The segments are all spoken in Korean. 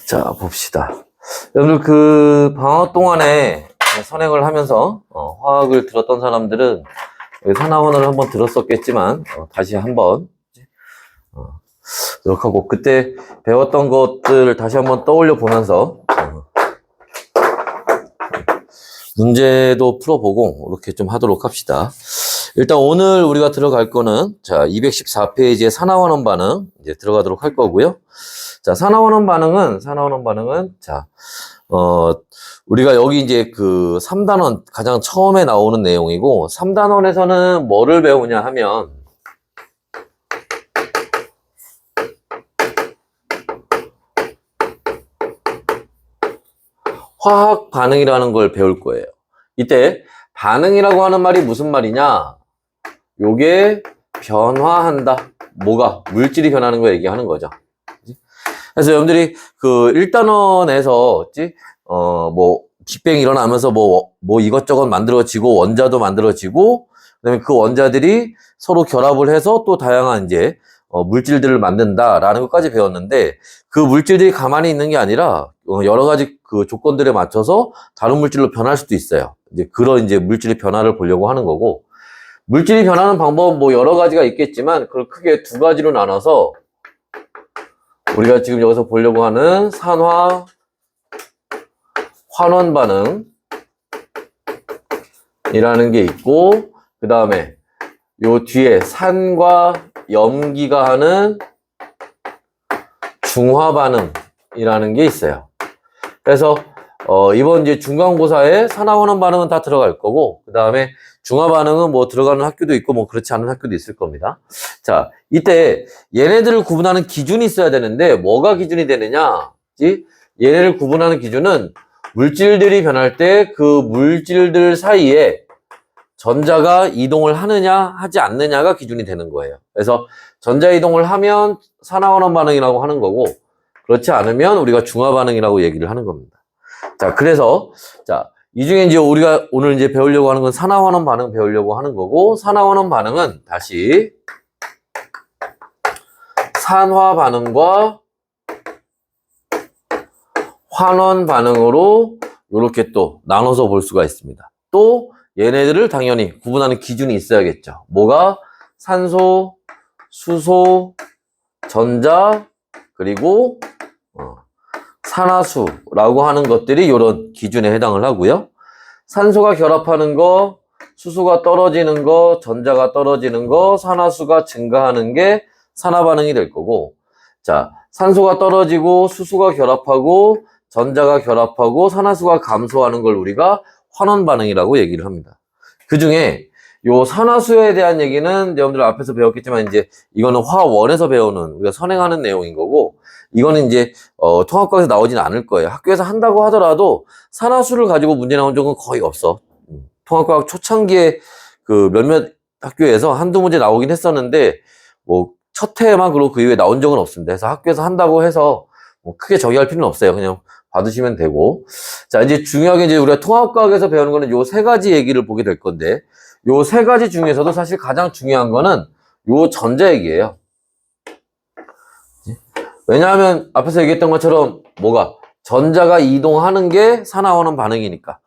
자, 봅시다. 여러분들 그 방학 동안에 선행을 하면서 화학을 들었던 사람들은 산화원을 한번 들었었겠지만 다시 한번 이렇게 하고 그때 배웠던 것들을 다시 한번 떠올려 보면서 문제도 풀어보고 이렇게 좀 하도록 합시다. 일단 오늘 우리가 들어갈 거는 자 214페이지의 산화원원 반응 이제 들어가도록 할 거고요. 자 산화원원 반응은 자 우리가 여기 이제 그 3단원 가장 처음에 나오는 내용이고 3단원에서는 뭐를 배우냐 하면 화학 반응이라는 걸 배울 거예요. 이때 반응이라고 하는 말이 무슨 말이냐? 요게 변화한다. 뭐가? 물질이 변하는 거 얘기하는 거죠. 그래서 여러분들이 그 1단원에서 뭐 빅뱅이 일어나면서 뭐 이것저것 만들어지고 원자도 만들어지고 그다음에 그 원자들이 서로 결합을 해서 또 다양한 이제 물질들을 만든다라는 것까지 배웠는데 그 물질들이 가만히 있는 게 아니라 여러 가지 그 조건들에 맞춰서 다른 물질로 변할 수도 있어요. 이제 그런 이제 물질의 변화를 보려고 하는 거고 물질이 변하는 방법은 뭐 여러 가지가 있겠지만 그걸 크게 두 가지로 나눠서 우리가 지금 여기서 보려고 하는 산화 환원 반응이라는 게 있고 그 다음에 요 뒤에 산과 염기가 하는 중화 반응이라는 게 있어요. 그래서 이번 이제 중간고사에 산화환원 반응은 다 들어갈 거고 그 다음에 중화 반응은 뭐 들어가는 학교도 있고 뭐 그렇지 않은 학교도 있을 겁니다. 자, 이때 얘네들을 구분하는 기준이 있어야 되는데 뭐가 기준이 되느냐? 얘네를 구분하는 기준은 물질들이 변할 때 그 물질들 사이에 전자가 이동을 하느냐 하지 않느냐가 기준이 되는 거예요. 그래서 전자 이동을 하면 산화환원 반응이라고 하는 거고 그렇지 않으면 우리가 중화 반응이라고 얘기를 하는 겁니다. 자, 그래서 자, 이 중에 이제 우리가 오늘 이제 배우려고 하는 건 산화환원 반응 배우려고 하는 거고 산화환원 반응은 다시 산화 반응과 환원 반응으로 이렇게 또 나눠서 볼 수가 있습니다. 또 얘네들을 당연히 구분하는 기준이 있어야겠죠. 뭐가? 산소, 수소, 전자, 그리고 산화수라고 하는 것들이 이런 기준에 해당을 하고요. 산소가 결합하는 거, 수소가 떨어지는 거, 전자가 떨어지는 거, 산화수가 증가하는 게 산화 반응이 될 거고 자, 산소가 떨어지고 수소가 결합하고 전자가 결합하고 산화수가 감소하는 걸 우리가 환원 반응이라고 얘기를 합니다. 그 중에 요 산화수에 대한 얘기는 여러분들 앞에서 배웠겠지만 이제 이거는 화원에서 배우는 우리가 선행하는 내용인 거고 이거는 이제 통합과에서 나오진 않을 거예요. 학교에서 한다고 하더라도 산화수를 가지고 문제 나온 적은 거의 없어. 통합과학 초창기에 그 몇몇 학교에서 한두 문제 나오긴 했었는데 뭐 첫 해에만 그러고 그 이후에 나온 적은 없습니다. 그래서 학교에서 한다고 해서 뭐 크게 저기할 필요는 없어요. 그냥 받으시면 되고. 자, 이제 중요하게 이제 우리가 통합과학에서 배우는 거는 요 세 가지 얘기를 보게 될 건데, 요 세 가지 중에서도 사실 가장 중요한 거는 요 전자 얘기예요. 왜냐하면 앞에서 얘기했던 것처럼 뭐가? 전자가 이동하는 게 산화환원 반응이니까.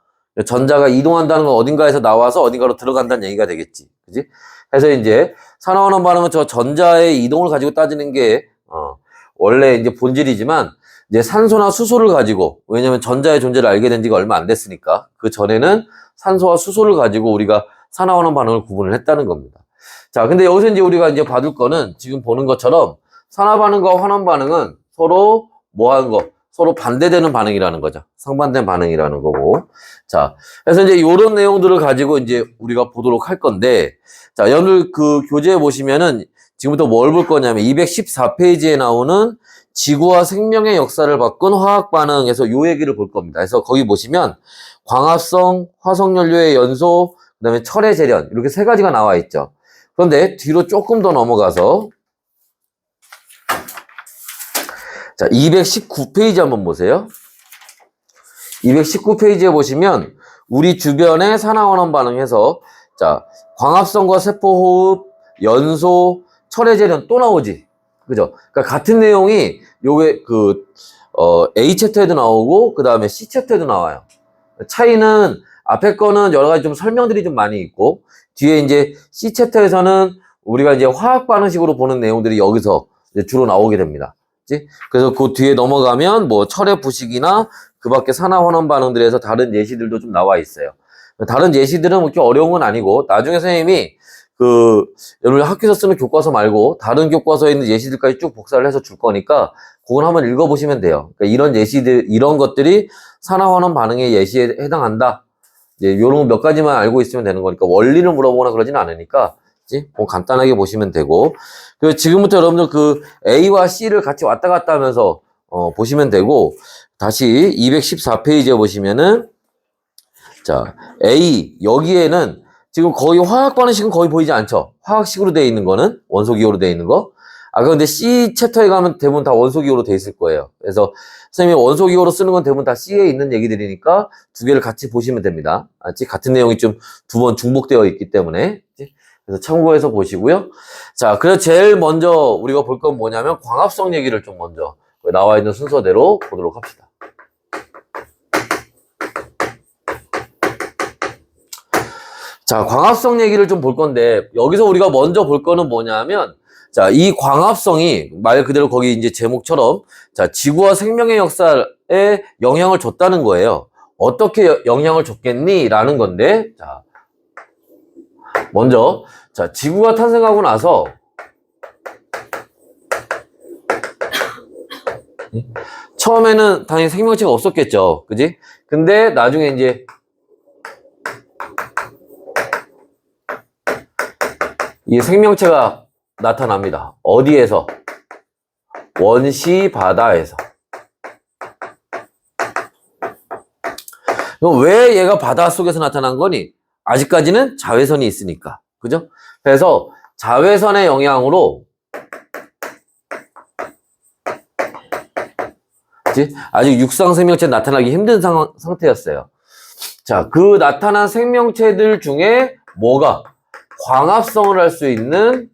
전자가 이동한다는 건 어딘가에서 나와서 어딘가로 들어간다는 얘기가 되겠지. 그지? 그래서 이제 산화환원 반응은 저 전자의 이동을 가지고 따지는 게, 원래 이제 본질이지만, 이제 산소나 수소를 가지고 왜냐면 전자의 존재를 알게 된 지가 얼마 안 됐으니까 그 전에는 산소와 수소를 가지고 우리가 산화환원 반응을 구분을 했다는 겁니다. 자, 근데 여기서 이제 우리가 이제 받을 거는 지금 보는 것처럼 산화 반응과 환원 반응은 서로 뭐 하는 거? 서로 반대되는 반응이라는 거죠. 상반된 반응이라는 거고. 자, 그래서 이제 이런 내용들을 가지고 이제 우리가 보도록 할 건데, 자, 여러분들 그 교재에 보시면은 지금부터 뭘 볼 거냐면 214페이지에 나오는 지구와 생명의 역사를 바꾼 화학 반응에서 요 얘기를 볼 겁니다. 그래서 거기 보시면 광합성, 화석연료의 연소, 그다음에 철의 재련 이렇게 세 가지가 나와 있죠. 그런데 뒤로 조금 더 넘어가서 자, 219페이지 한번 보세요. 219페이지에 보시면 우리 주변의 산화환원 반응해서 자, 광합성과 세포호흡, 연소, 철의 재련 또 나오지. 그죠? 그러니까 같은 내용이 요게 A 챕터에도 나오고 그 다음에 C 챕터에도 나와요. 차이는 앞에 거는 여러 가지 좀 설명들이 좀 많이 있고 뒤에 이제 C 챕터에서는 우리가 이제 화학 반응식으로 보는 내용들이 여기서 이제 주로 나오게 됩니다. 그치? 그래서 그 뒤에 넘어가면 뭐 철의 부식이나 그 밖에 산화 환원 반응들에서 다른 예시들도 좀 나와 있어요. 다른 예시들은 그렇게 어려운 건 아니고 나중에 선생님이 여러분 학교에서 쓰는 교과서 말고 다른 교과서에 있는 예시들까지 쭉 복사를 해서 줄 거니까 그건 한번 읽어보시면 돼요. 그러니까 이런 예시들, 이런 것들이 산화환원 반응의 예시에 해당한다. 이제 요런 몇 가지만 알고 있으면 되는 거니까 원리를 물어보거나 그러진 않으니까 간단하게 보시면 되고 지금부터 여러분들 A와 C를 같이 왔다 갔다 하면서 보시면 되고 다시 214페이지에 보시면은 자 A 여기에는 지금 거의 화학 반응식은 거의 보이지 않죠. 화학식으로 되어 있는 거는 원소기호로 되어 있는 거. 그런데 C 챕터에 가면 대부분 다 원소기호로 되어 있을 거예요. 그래서 선생님이 원소기호로 쓰는 건 대부분 다 C에 있는 얘기들이니까 두 개를 같이 보시면 됩니다. 같은 내용이 좀 두 번 중복되어 있기 때문에. 그래서 참고해서 보시고요. 자, 그래서 제일 먼저 우리가 볼 건 뭐냐면 광합성 얘기를 좀 먼저 나와 있는 순서대로 보도록 합시다. 자, 광합성 얘기를 좀 볼 건데 여기서 우리가 먼저 볼 거는 뭐냐면 자, 이 광합성이 말 그대로 거기 이제 제목처럼 자, 지구와 생명의 역사에 영향을 줬다는 거예요. 어떻게 영향을 줬겠니? 라는 건데 자, 먼저 자, 지구가 탄생하고 나서 처음에는 당연히 생명체가 없었겠죠. 그지? 근데 나중에 이제 이 생명체가 나타납니다. 어디에서? 원시 바다에서. 그럼 왜 얘가 바다 속에서 나타난 거니? 아직까지는 자외선이 있으니까. 그죠? 그래서 자외선의 영향으로 아직 육상 생명체 나타나기 힘든 상태였어요. 자, 그 나타난 생명체들 중에 뭐가 광합성을 할 수 있는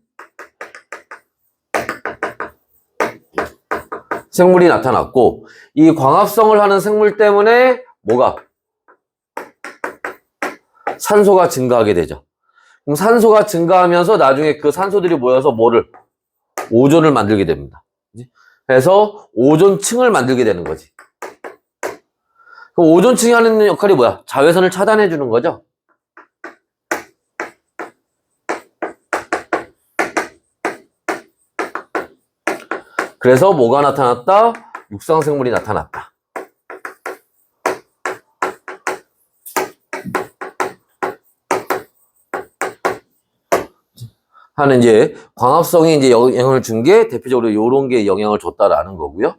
생물이 나타났고 이 광합성을 하는 생물 때문에 뭐가 산소가 증가하게 되죠. 그럼 산소가 증가하면서 나중에 그 산소들이 모여서 뭐를 오존을 만들게 됩니다. 그래서 오존층을 만들게 되는 거지. 그럼 오존층이 하는 역할이 뭐야? 자외선을 차단해 주는 거죠. 그래서 뭐가 나타났다? 육상생물이 나타났다. 하는 이제 광합성이 이제 영향을 준 게 대표적으로 요런 게 영향을 줬다라는 거고요.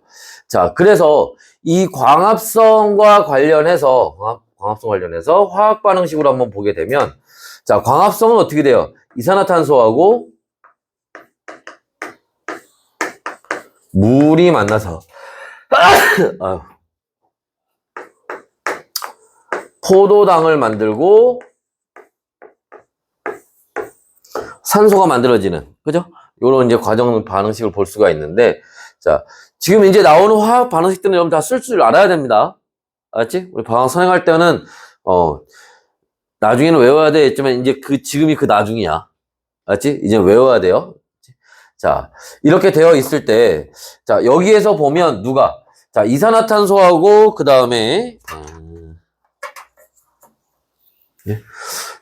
자, 그래서 이 광합성과 관련해서 화학 반응식으로 한번 보게 되면 자, 광합성은 어떻게 돼요? 이산화탄소하고 물이 만나서 포도당을 만들고 산소가 만들어지는, 그죠? 요런 이제 과정 반응식을 볼 수가 있는데, 자, 지금 이제 나오는 화학 반응식들은 여러분 다 쓸 줄 알아야 됩니다. 알았지? 우리 방학 선행할 때는, 나중에는 외워야 되겠지만, 이제 지금이 그 나중이야. 알았지? 이제 외워야 돼요. 자, 이렇게 되어 있을 때, 자, 여기에서 보면 자, 이산화탄소하고, 그 다음에,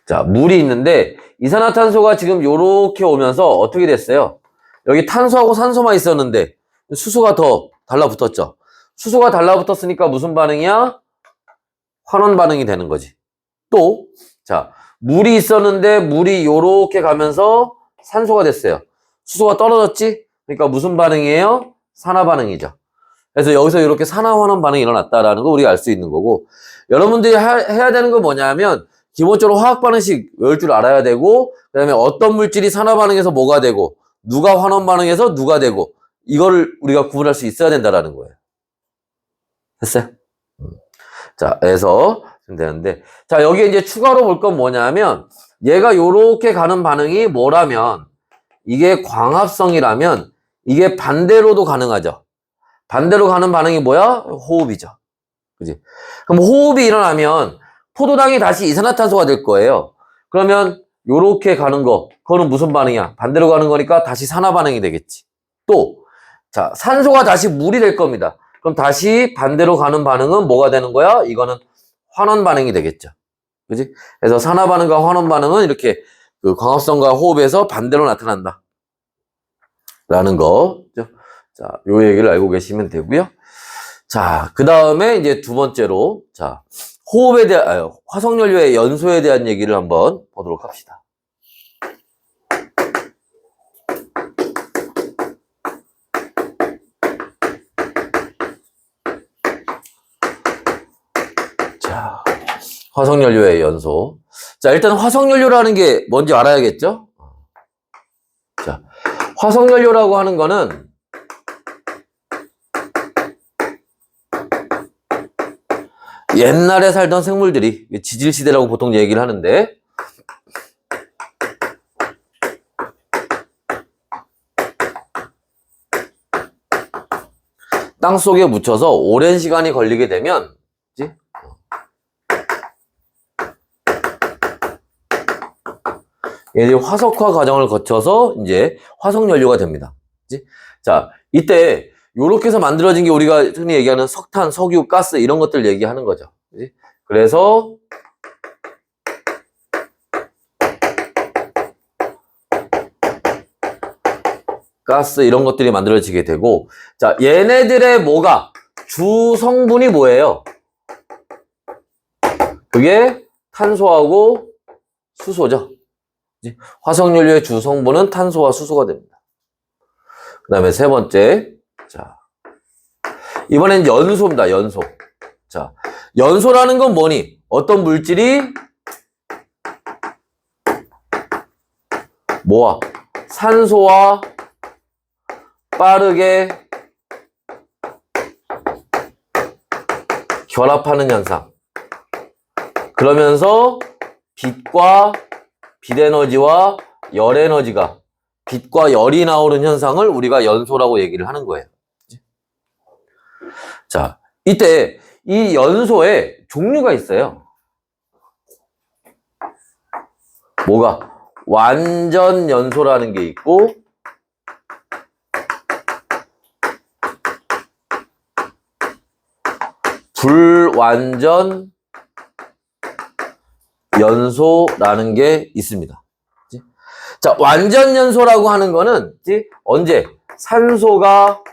자, 물이 있는데, 이산화탄소가 지금 요렇게 오면서 어떻게 됐어요? 여기 탄소하고 산소만 있었는데 수소가 더 달라붙었죠. 수소가 달라붙었으니까 무슨 반응이야? 환원 반응이 되는 거지. 또, 자, 물이 있었는데 물이 요렇게 가면서 산소가 됐어요. 수소가 떨어졌지? 그러니까 무슨 반응이에요? 산화 반응이죠. 그래서 여기서 이렇게 산화 환원 반응이 일어났다라는 거 우리가 알 수 있는 거고, 여러분들이 해야 되는 건 뭐냐면 기본적으로 화학 반응식 외울 줄 알아야 되고, 그 다음에 어떤 물질이 산화 반응해서 뭐가 되고, 누가 환원 반응해서 누가 되고, 이거를 우리가 구분할 수 있어야 된다라는 거예요. 됐어요? 자, 그래서 되는데, 자, 여기에 이제 추가로 볼 건 뭐냐면, 얘가 요렇게 가는 반응이 뭐라면, 이게 광합성이라면, 이게 반대로도 가능하죠. 반대로 가는 반응이 뭐야? 호흡이죠. 그지? 그럼 호흡이 일어나면 포도당이 다시 이산화탄소가 될 거예요. 그러면 요렇게 가는 거, 그거는 무슨 반응이야? 반대로 가는 거니까 다시 산화 반응이 되겠지. 또, 자, 산소가 다시 물이 될 겁니다. 그럼 다시 반대로 가는 반응은 뭐가 되는 거야? 이거는 환원 반응이 되겠죠. 그지? 그래서 산화 반응과 환원 반응은 이렇게 그 광합성과 호흡에서 반대로 나타난다. 라는 거. 자, 요 얘기를 알고 계시면 되고요. 자, 그 다음에 이제 두 번째로, 자, 호흡에 대한, 화석연료의 연소에 대한 얘기를 한번 보도록 합시다. 자, 화석연료의 연소. 자, 일단 화석연료라는 게 뭔지 알아야겠죠? 자, 화석연료라고 하는 거는 옛날에 살던 생물들이, 지질시대라고 보통 얘기를 하는데, 땅 속에 묻혀서 오랜 시간이 걸리게 되면, 그치? 얘들이 화석화 과정을 거쳐서 이제 화석연료가 됩니다. 그치? 자, 이때 요렇게 해서 만들어진 게 우리가 흔히 얘기하는 석탄, 석유, 가스 이런 것들 얘기하는 거죠. 그치? 그래서 가스 이런 것들이 만들어지게 되고, 자, 얘네들의 뭐가 주 성분이 뭐예요? 그게 탄소하고 수소죠. 화석연료의 주 성분은 탄소와 수소가 됩니다. 그 다음에 세 번째, 자, 이번엔 연소입니다. 연소. 자, 연소라는 건 뭐니? 어떤 물질이 뭐와 산소와 빠르게 결합하는 현상. 그러면서 빛에너지와 열에너지가, 빛과 열이 나오는 현상을 우리가 연소라고 얘기를 하는 거예요. 자, 이때 이 연소에 종류가 있어요. 뭐가? 완전 연소라는 게 있고, 불완전 연소라는 게 있습니다. 자, 완전 연소라고 하는 거는 언제? 산소가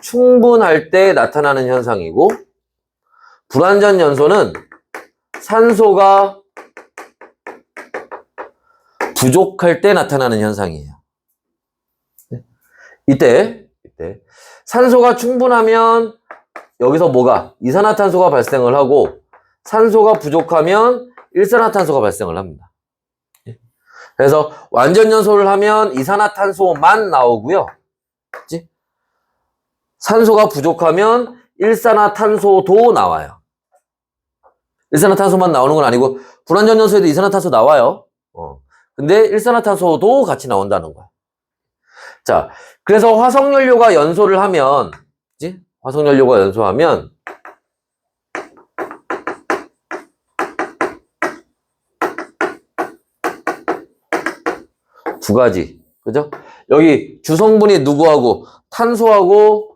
충분할 때 나타나는 현상이고, 불완전 연소는 산소가 부족할 때 나타나는 현상이에요. 이때 산소가 충분하면 여기서 뭐가? 이산화탄소가 발생을 하고, 산소가 부족하면 일산화탄소가 발생을 합니다. 그래서 완전 연소를 하면 이산화탄소만 나오고요. 그치? 산소가 부족하면 일산화탄소도 나와요. 일산화탄소만 나오는 건 아니고 불완전 연소에도 이산화탄소 나와요. 근데 일산화탄소도 같이 나온다는 거야. 자, 그래서 화석연료가 연소를 하면, 그치? 화석연료가 연소하면 두 가지, 그죠? 여기 주성분이 누구하고? 탄소하고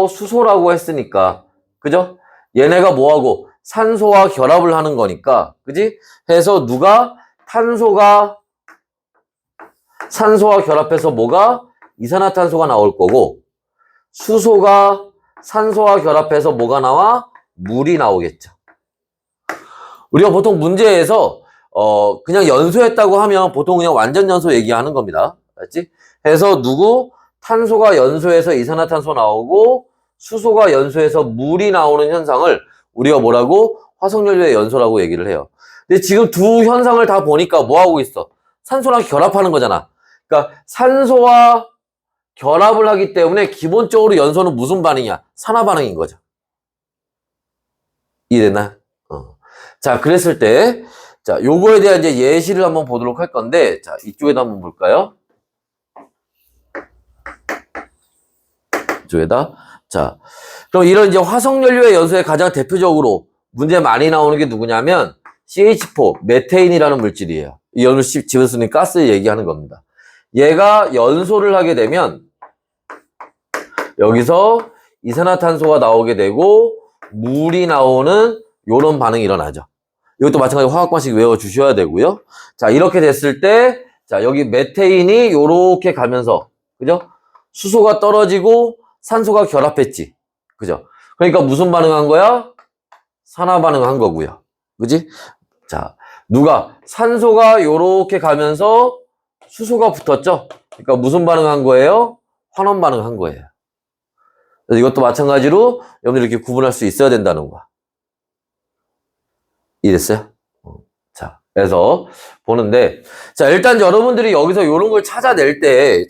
수소라고 했으니까, 그죠? 얘네가 뭐하고? 산소와 결합을 하는 거니까, 그지? 해서 누가? 탄소가 산소와 결합해서 뭐가? 이산화탄소가 나올 거고, 수소가 산소와 결합해서 뭐가 나와? 물이 나오겠죠. 우리가 보통 문제에서 그냥 연소했다고 하면 보통 그냥 완전 연소 얘기하는 겁니다. 알지? 해서 탄소가 연소해서 이산화탄소 나오고 수소가 연소해서 물이 나오는 현상을 우리가 뭐라고? 화석연료의 연소라고 얘기를 해요. 근데 지금 두 현상을 다 보니까 뭐 하고 있어? 산소랑 결합하는 거잖아. 그러니까 산소와 결합을 하기 때문에 기본적으로 연소는 무슨 반응이야? 산화 반응인 거죠. 이해됐나? 자, 그랬을 때, 자, 요거에 대한 이제 예시를 한번 보도록 할 건데, 자, 이쪽에도 한번 볼까요? 이쪽에다. 자, 그럼 이런 이제 화석연료의 연소에 가장 대표적으로 문제 많이 나오는 게 누구냐면 CH4, 메테인이라는 물질이에요. 이 연을 집어쓰는 가스 얘기하는 겁니다. 얘가 연소를 하게 되면 여기서 이산화탄소가 나오게 되고 물이 나오는 요런 반응이 일어나죠. 이것도 마찬가지로 화학 방식 외워주셔야 되고요. 자, 이렇게 됐을 때, 자, 여기 메테인이 요렇게 가면서, 그죠? 수소가 떨어지고 산소가 결합했지. 그죠? 그러니까 무슨 반응한 거야? 산화 반응한 거고요. 그지? 자, 산소가 요렇게 가면서 수소가 붙었죠? 그러니까 무슨 반응한 거예요? 환원 반응한 거예요. 이것도 마찬가지로 여러분들 이렇게 구분할 수 있어야 된다는 거야. 이해됐어요? 자, 그래서 보는데, 자, 일단 여러분들이 여기서 이런 걸 찾아낼 때,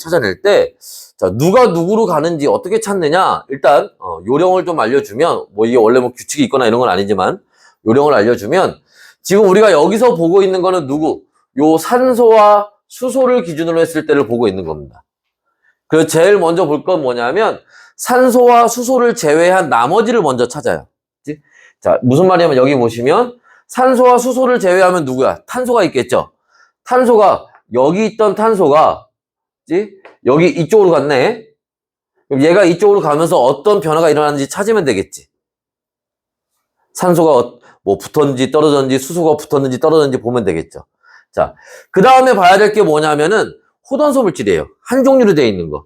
자, 누가 누구로 가는지 어떻게 찾느냐? 일단, 요령을 좀 알려주면, 뭐 이게 원래 뭐 규칙이 있거나 이런 건 아니지만, 요령을 알려주면, 지금 우리가 여기서 보고 있는 거는 누구? 요 산소와 수소를 기준으로 했을 때를 보고 있는 겁니다. 그래서 제일 먼저 볼 건 뭐냐면, 산소와 수소를 제외한 나머지를 먼저 찾아요. 그치? 자, 무슨 말이냐면 여기 보시면 산소와 수소를 제외하면 누구야? 탄소가 있겠죠? 탄소가, 여기 있던 탄소가, 그치? 여기 이쪽으로 갔네? 그럼 얘가 이쪽으로 가면서 어떤 변화가 일어나는지 찾으면 되겠지? 산소가 뭐 붙었는지 떨어졌는지 수소가 붙었는지 떨어졌는지 보면 되겠죠? 자, 그 다음에 봐야 될 게 뭐냐면은 호돈소 물질이에요. 한 종류로 되어 있는 거.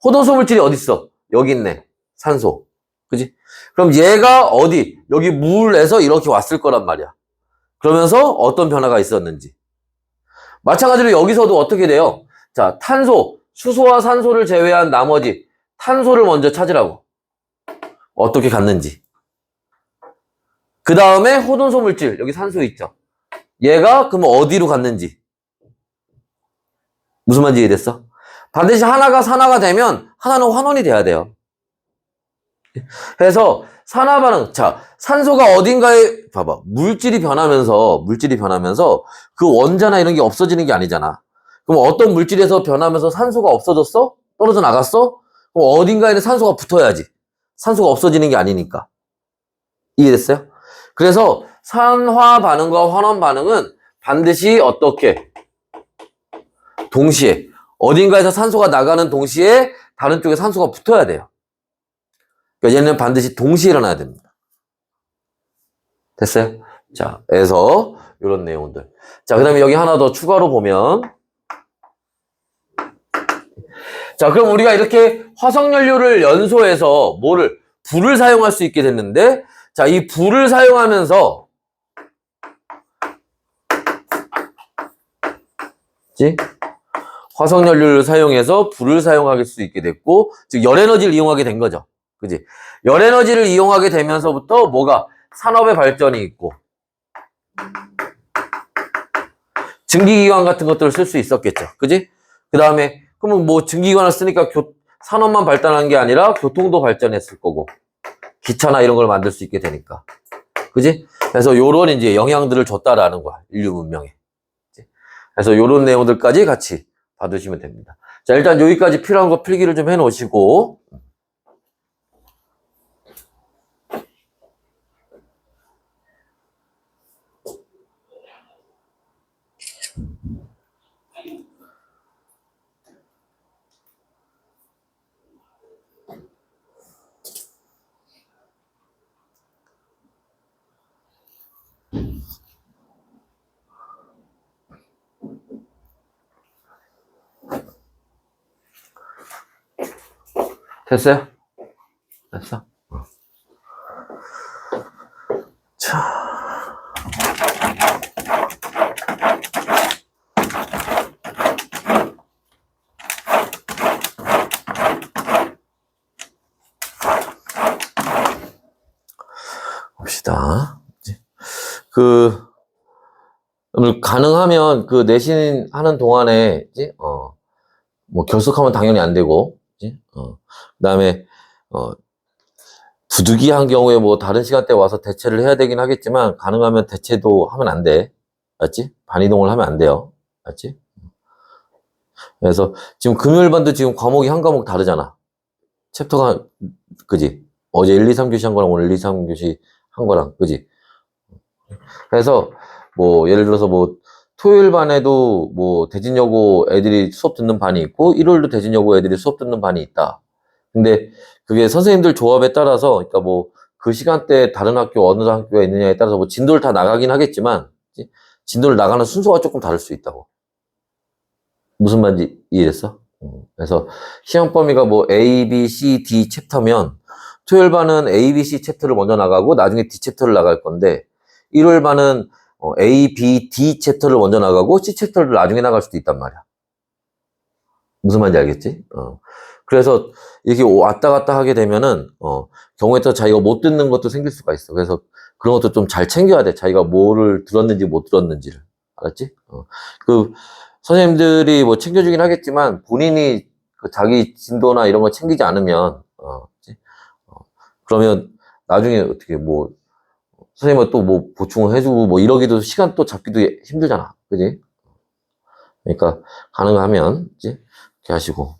호돈소 물질이 어디 있어? 여기 있네. 산소. 그지? 그럼 얘가 어디? 여기 물에서 이렇게 왔을 거란 말이야. 그러면서 어떤 변화가 있었는지. 마찬가지로 여기서도 어떻게 돼요? 자, 탄소, 수소와 산소를 제외한 나머지 탄소를 먼저 찾으라고. 어떻게 갔는지. 그 다음에 호돈소 물질, 여기 산소 있죠? 얘가 그럼 어디로 갔는지. 무슨 말인지 이해됐어? 반드시 하나가 산화가 되면 하나는 환원이 돼야 돼요. 그래서 산화 반응, 자, 산소가 어딘가에, 봐봐, 물질이 변하면서 그 원자나 이런 게 없어지는 게 아니잖아. 그럼 어떤 물질에서 변하면서 산소가 없어졌어? 떨어져 나갔어? 그럼 어딘가에는 산소가 붙어야지. 산소가 없어지는 게 아니니까. 이해됐어요? 그래서 산화 반응과 환원 반응은 반드시 어떻게? 동시에, 어딘가에서 산소가 나가는 동시에 다른 쪽에 산소가 붙어야 돼요. 그러니까 얘는 반드시 동시에 일어나야 됩니다. 됐어요? 자, 그래서 이런 내용들. 자, 그 다음에 여기 하나 더 추가로 보면, 자, 그럼 우리가 이렇게 화석연료를 연소해서 불을 사용할 수 있게 됐는데, 자, 이 불을 사용하면서, 그치? 화석연료를 사용해서 불을 사용할 수 있게 됐고, 즉 열에너지를 이용하게 된 거죠. 그지? 열에너지를 이용하게 되면서부터 뭐가 산업의 발전이 있고 증기기관 같은 것들을 쓸 수 있었겠죠. 그지? 그 다음에 그러면 뭐 증기기관을 쓰니까 산업만 발달한 게 아니라 교통도 발전했을 거고 기차나 이런 걸 만들 수 있게 되니까. 그지? 그래서 요런 이제 영향들을 줬다라는 거야. 인류 문명에. 그래서 요런 내용들까지 같이 봐두시면 됩니다. 자, 일단 여기까지 필요한 거 필기를 좀 해 놓으시고 됐어요? 됐어? 자. 봅시다. 가능하면 그 내신하는 동안에, 뭐 결석하면 당연히 안 되고, 그 다음에, 부득이 한 경우에 뭐 다른 시간대에 와서 대체를 해야 되긴 하겠지만, 가능하면 대체도 하면 안 돼. 맞지? 반이동을 하면 안 돼요. 맞지? 그래서 지금 금요일반도 지금 과목이 한 과목 다르잖아. 챕터가, 그지? 어제 1, 2, 3교시 한 거랑 오늘 1, 2, 3교시 한 거랑, 그지? 그래서, 뭐, 예를 들어서 뭐, 토요일 반에도 뭐, 대진여고 애들이 수업 듣는 반이 있고, 일요일도 대진여고 애들이 수업 듣는 반이 있다. 근데 그게 선생님들 조합에 따라서, 그러니까 뭐, 그 시간대에 다른 학교, 어느 학교가 있느냐에 따라서 뭐, 진도를 다 나가긴 하겠지만, 그치? 진도를 나가는 순서가 조금 다를 수 있다고. 무슨 말인지 이해됐어? 그래서 시험 범위가 뭐 A, B, C, D 챕터면 토요일 반은 A, B, C 챕터를 먼저 나가고 나중에 D 챕터를 나갈 건데 일요일 반은 A, B, D 챕터를 먼저 나가고 C 챕터를 나중에 나갈 수도 있단 말이야. 무슨 말인지 알겠지? 그래서 이렇게 왔다 갔다 하게 되면은 경우에 따라 자기가 못 듣는 것도 생길 수가 있어. 그래서 그런 것도 좀 잘 챙겨야 돼. 자기가 뭐를 들었는지 못 들었는지를. 알았지? 그 선생님들이 뭐 챙겨주긴 하겠지만 본인이 그 자기 진도나 이런 거 챙기지 않으면 그치? 그러면 나중에 어떻게 뭐 선생님은 또 뭐 보충을 해주고 뭐 이러기도 시간 또 잡기도 힘들잖아. 그지? 그러니까 가능하면 그치? 이렇게 하시고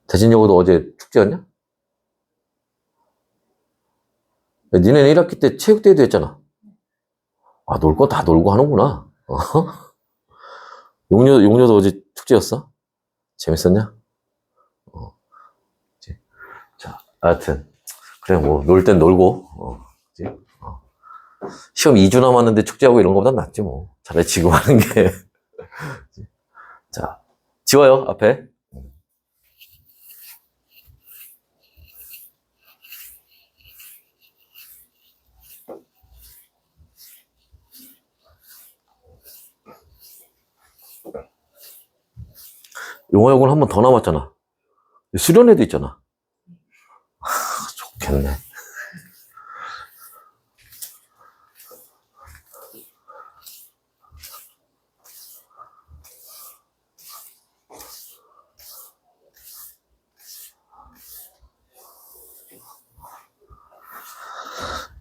대진여고도 어제 축제였냐? 야, 니네는 1학기 때 체육대회도 했잖아. 아, 놀 거 다 놀고 하는구나. 용녀도 어제 축제였어? 재밌었냐? 그치? 자, 하여튼. 그래, 뭐, 놀 땐 놀고, 그치? 시험 2주 남았는데 축제하고 이런 거보단 낫지, 뭐. 차라리 지금 하는 게. 자, 지워요, 앞에. 용화여고는 한 번 더 남았잖아. 수련회도 있잖아. 좋겠네.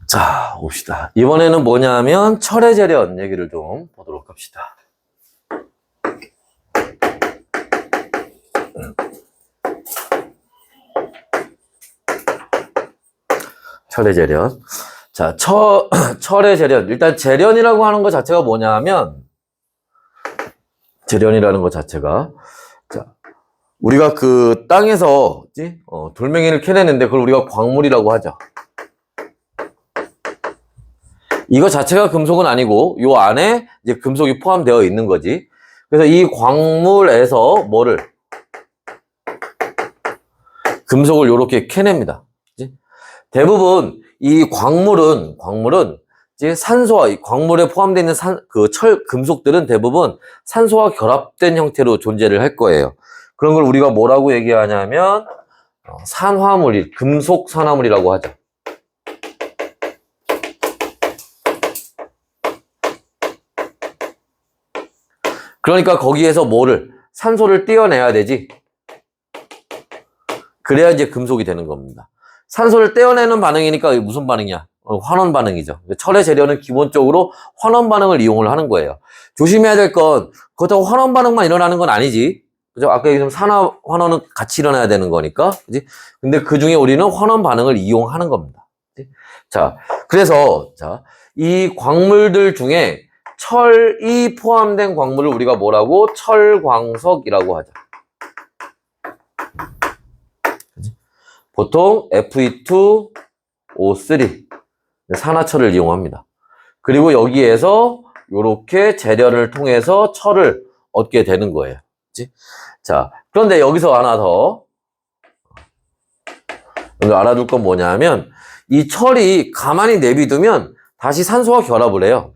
자, 봅시다. 이번에는 뭐냐면 철의 재련 얘기를 좀 보도록 합시다. 철의 재련. 자, 철의 재련. 일단 재련이라고 하는 것 자체가 뭐냐면 재련이라는 것 자체가 자, 우리가 그 땅에서 돌멩이를 캐내는데 그걸 우리가 광물이라고 하죠. 이거 자체가 금속은 아니고 요 안에 이제 금속이 포함되어 있는 거지. 그래서 이 광물에서 뭐를 금속을 요렇게 캐냅니다. 그치? 대부분 이 광물은 이제 산소와 이 광물에 포함되어 있는 금속들은 대부분 산소와 결합된 형태로 존재를 할 거예요. 그런 걸 우리가 뭐라고 얘기하냐면 산화물이 금속 산화물이라고 하죠. 그러니까 거기에서 산소를 떼어내야 되지. 그래야 이제 금속이 되는 겁니다. 산소를 떼어내는 반응이니까 이게 무슨 반응이야? 환원 반응이죠. 철의 재련은 기본적으로 환원 반응을 이용을 하는 거예요. 조심해야 될 건 그렇다고 환원 반응만 일어나는 건 아니지. 그죠? 아까 얘기했던 산화 환원은 같이 일어나야 되는 거니까. 그지? 근데 그 중에 우리는 환원 반응을 이용하는 겁니다. 그치? 자, 그래서 이 광물들 중에 철이 포함된 광물을 우리가 뭐라고? 철광석이라고 하죠. 보통 Fe2O3 산화철을 이용합니다. 그리고 여기에서 이렇게 재련을 통해서 철을 얻게 되는 거예요. 그치? 자, 그런데 여기서 하나 더 알아둘 건 뭐냐면 이 철이 가만히 내비두면 다시 산소와 결합을 해요.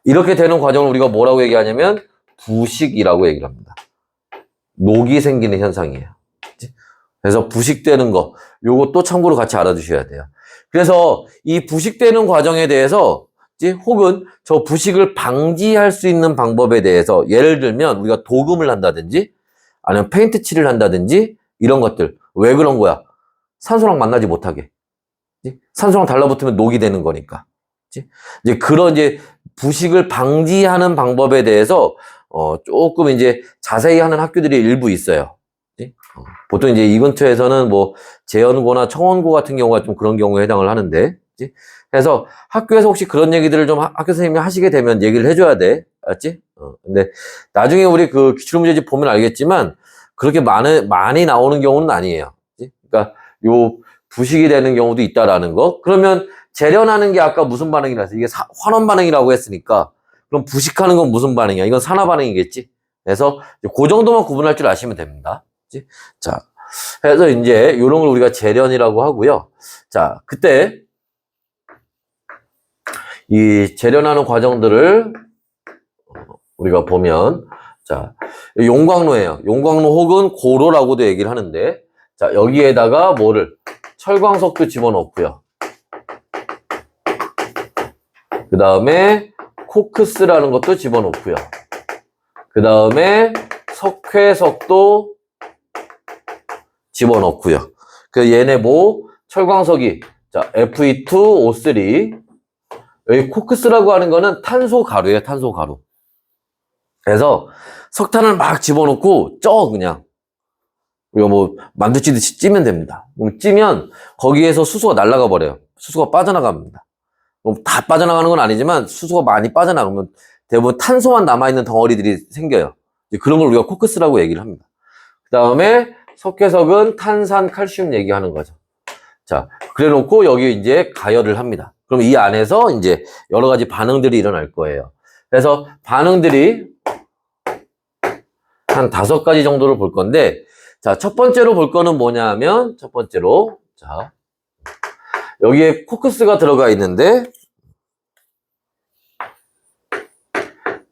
이렇게 되는 과정을 우리가 뭐라고 얘기하냐면 부식이라고 얘기를 합니다. 녹이 생기는 현상이에요. 그래서 부식되는 거, 요것도 참고로 같이 알아두셔야 돼요. 그래서 이 부식되는 과정에 대해서 혹은 저 부식을 방지할 수 있는 방법에 대해서 예를 들면 우리가 도금을 한다든지 아니면 페인트 칠을 한다든지 이런 것들 왜 그런 거야? 산소랑 만나지 못하게. 산소랑 달라붙으면 녹이 되는 거니까. 그치? 이제 그런 이제 부식을 방지하는 방법에 대해서 조금 이제 자세히 하는 학교들이 일부 있어요. 그치? 보통 이제 이 근처에서는 뭐 재연고나 청원고 같은 경우가 좀 그런 경우에 해당을 하는데, 그치? 그래서 학교에서 혹시 그런 얘기들을 좀 학교 선생님이 하시게 되면 얘기를 해줘야 돼. 알았지? 근데 나중에 우리 그 기출문제집 보면 알겠지만 그렇게 많이 나오는 경우는 아니에요. 그치? 그러니까 요 부식이 되는 경우도 있다라는 거. 그러면 재련하는 게 아까 무슨 반응이라 했어? 이게 환원 반응이라고 했으니까 그럼 부식하는 건 무슨 반응이야? 이건 산화 반응이겠지? 그래서 그 정도만 구분할 줄 아시면 됩니다. 그치? 자, 그래서 이제 이런 걸 우리가 재련이라고 하고요. 자, 그때 이 재련하는 과정들을 우리가 보면, 자, 용광로예요. 용광로 혹은 고로라고도 얘기를 하는데, 자, 여기에다가 뭐를 철광석도 집어넣고요. 그 다음에 코크스라는 것도 집어넣고요. 그 다음에 석회석도 집어넣고요. 그 얘네 뭐 철광석이 자 Fe2O3 여기 코크스라고 하는 거는 탄소 가루예요. 탄소 가루. 그래서 석탄을 막 집어넣고 쪄 그냥 이거 뭐 만두 찌듯이 찌면 됩니다. 그럼 찌면 거기에서 수소가 날아가 버려요. 수소가 빠져나갑니다. 다 빠져나가는 건 아니지만 수소가 많이 빠져나가면 대부분 탄소만 남아있는 덩어리들이 생겨요. 그런 걸 우리가 코크스라고 얘기를 합니다. 그 다음에 석회석은 탄산, 칼슘 얘기하는 거죠. 자, 그래 놓고 여기 이제 가열을 합니다. 그럼 이 안에서 이제 여러 가지 반응들이 일어날 거예요. 그래서 반응들이 한 5가지 정도를 볼 건데, 자, 첫 번째로 볼 거는 뭐냐 하면, 첫 번째로, 자, 여기에 코크스가 들어가 있는데,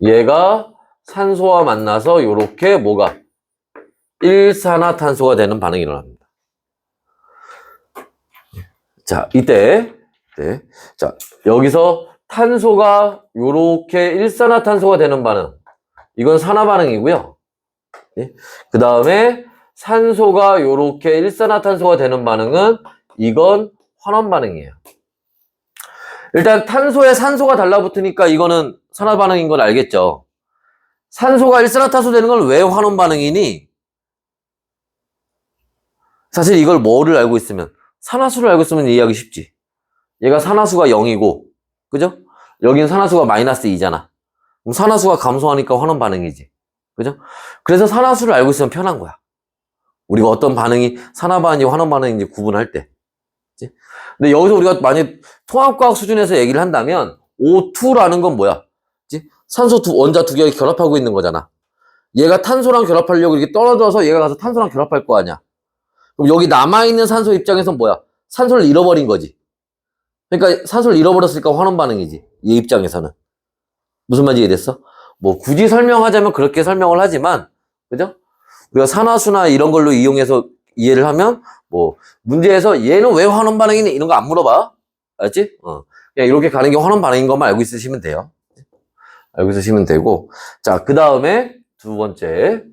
얘가 산소와 만나서 요렇게 뭐가 일산화탄소가 되는 반응이 일어납니다. 자, 이때, 네. 자, 여기서 탄소가 요렇게 일산화탄소가 되는 반응. 이건 산화 반응이고요. 네. 그 다음에 산소가 요렇게 일산화탄소가 되는 반응은 이건 환원 반응이에요. 일단 탄소에 산소가 달라붙으니까 이거는 산화 반응인 건 알겠죠? 산소가 일산화탄소 되는 건 왜 환원 반응이니? 사실 이걸 뭐를 알고 있으면 산화수를 알고 있으면 이해하기 쉽지. 얘가 산화수가 0이고 그죠? 여긴 산화수가 마이너스 2잖아. 그럼 산화수가 감소하니까 환원 반응이지. 그죠? 그래서 산화수를 알고 있으면 편한 거야. 우리가 어떤 반응이 산화 반응인지 환원 반응인지 구분할 때. 그치? 근데 여기서 우리가 만약 통합과학 수준에서 얘기를 한다면 O2라는 건 뭐야? 그치? 산소 원자 두 개가 결합하고 있는 거잖아. 얘가 탄소랑 결합하려고 이렇게 떨어져서 얘가 가서 탄소랑 결합할 거 아니야. 그럼 여기 남아있는 산소 입장에서는 뭐야? 산소를 잃어버린 거지. 그러니까 산소를 잃어버렸으니까 환원 반응이지. 얘 입장에서는. 무슨 말인지 이해됐어? 뭐 굳이 설명하자면 그렇게 설명을 하지만 그죠? 우리가 산화수나 이런 걸로 이용해서 이해를 하면 뭐 문제에서 얘는 왜 환원 반응이니? 이런 거 안 물어봐. 알았지? 그냥 이렇게 가는 게 환원 반응인 것만 알고 있으시면 돼요. 알고 있으시면 되고 자, 그 다음에 두 번째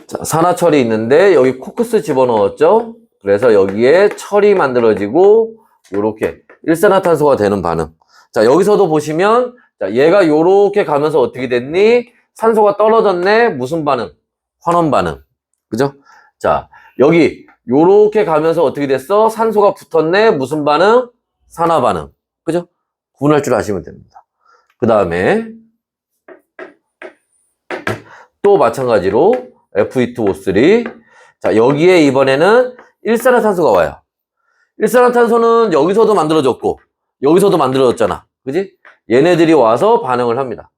자, 산화철이 있는데 여기 코크스 집어넣었죠? 그래서 여기에 철이 만들어지고 요렇게 일산화탄소가 되는 반응. 자, 여기서도 보시면 자, 얘가 요렇게 가면서 어떻게 됐니? 산소가 떨어졌네. 무슨 반응? 환원 반응. 그죠? 자, 여기 요렇게 가면서 어떻게 됐어? 산소가 붙었네. 무슨 반응? 산화 반응. 그죠? 구분할 줄 아시면 됩니다. 그 다음에 또 마찬가지로 Fe2O3 자, 여기에 이번에는 일산화탄소가 와요. 일산화탄소는 여기서도 만들어졌고 여기서도 만들어졌잖아. 그지? 얘네들이 와서 반응을 합니다.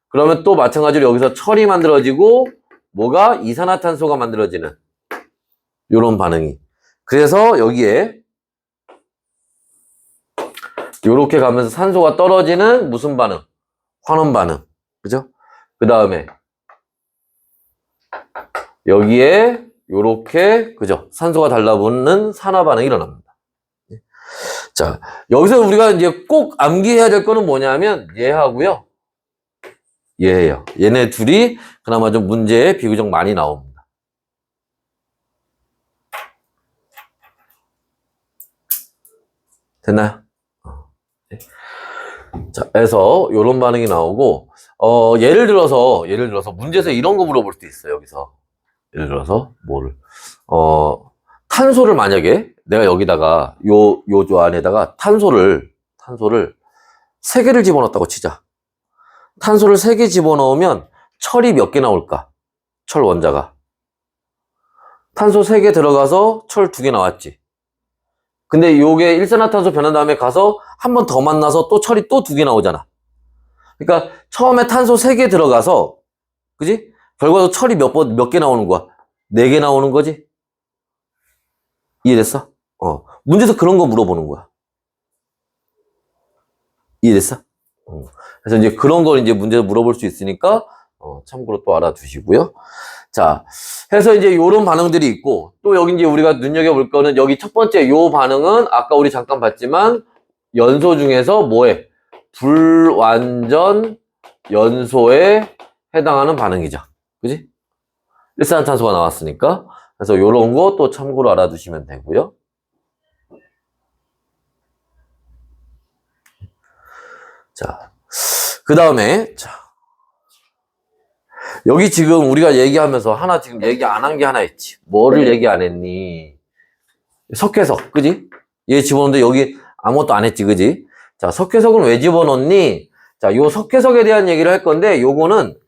그러면 또 마찬가지로 여기서 철이 만들어지고 뭐가 이산화탄소가 만들어지는 요런 반응이. 그래서 여기에 요렇게 가면서 산소가 떨어지는 무슨 반응? 환원 반응. 그죠? 그 다음에 여기에 요렇게 그죠? 산소가 달라붙는 산화 반응이 일어납니다. 자, 여기서 우리가 이제 꼭 암기해야 될 거는 뭐냐면 얘하고요. 얘예요. 얘네 둘이 그나마 좀 문제에 비교적 많이 나옵니다. 됐나요? 네. 자, 그래서 요런 반응이 나오고, 예를 들어서 문제에서 이런 거 물어볼 수도 있어요, 여기서. 예를 들어서, 뭐를, 탄소를 만약에 내가 여기다가, 요 안에다가 탄소를 3개를 집어넣었다고 치자. 탄소를 3개 집어넣으면 철이 몇 개 나올까? 철 원자가. 탄소 3개 들어가서 철 2개 나왔지. 근데 요게 일산화탄소 변한 다음에 가서 한 번 더 만나서 또 철이 또 2개 나오잖아. 그러니까 처음에 탄소 3개 들어가서, 그지? 결과도 철이 몇 개 나오는 거야? 4개 나오는 거지? 이해됐어? 문제에서 그런 거 물어보는 거야. 이해됐어? 그래서 이제 그런 걸 이제 문제에서 물어볼 수 있으니까, 참고로 또 알아두시고요. 자, 해서 이제 요런 반응들이 있고, 또 여기 이제 우리가 눈여겨볼 거는 여기 첫 번째 요 반응은 아까 우리 잠깐 봤지만, 연소 중에서 뭐에? 불완전 연소에 해당하는 반응이죠. 그지? 일산화탄소가 나왔으니까. 그래서 요런 거 또 참고로 알아두시면 되고요. 자, 그 다음에, 자, 여기 지금 우리가 얘기하면서 하나 지금 얘기 안 한 게 하나 있지. 뭐를 얘기 안 했니? 석회석, 그지? 얘 집어넣는데 여기 아무것도 안 했지, 그지? 자, 석회석은 왜 집어넣니? 자, 요 석회석에 대한 얘기를 할 건데, 요거는,